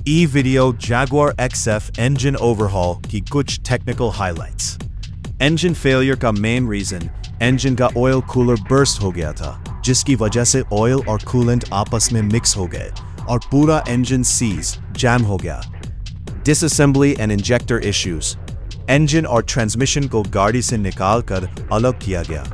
E-video Jaguar XF engine overhaul की कुछ technical highlights. Engine failure का मेन रीजन इंजन का ऑयल कूलर बर्स्ट हो गया था, जिसकी वजह से ऑयल और कूलेंट आपस में मिक्स हो गए और पूरा इंजन सीज जैम हो गया। Disassembly and injector issues, engine और ट्रांसमिशन को गाड़ी से निकाल कर अलग किया गया।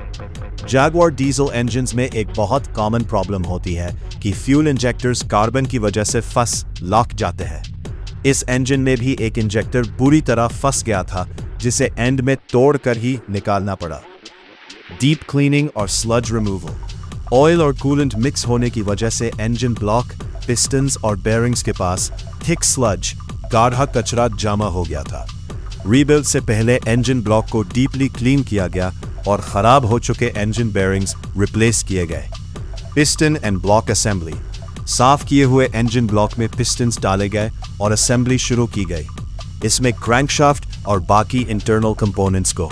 जैगवार डीजल इंजन्स में एक बहुत कॉमन प्रॉब्लम होती है कि फ्यूल इंजेक्टर्स कार्बन की वजह से फंस लॉक जाते हैं। इस इंजन में भी एक इंजेक्टर बुरी तरह फंस गया था, जिसे एंड में तोड़कर ही निकालना पड़ा। डीप क्लीनिंग और स्लज रिमूवल, ऑयल और कूलेंट मिक्स होने की वजह से इंजन ब्लॉक, पिस्टन्स और बेयरिंग्स के पास थिक स्लज गाढ़ा कचरा जमा हो गया था। रीबिल्ड से पहले इंजन ब्लॉक को डीपली क्लीन किया गया और खराब हो चुके इंजन बेयरिंग्स रिप्लेस किए गए। पिस्टन एंड ब्लॉक असेंबली, साफ किए हुए इंजन ब्लॉक में पिस्टन्स डाले गए और असेंबली शुरू की गई। इसमें क्रैंकशाफ्ट और बाकी इंटरनल कंपोनेंट्स को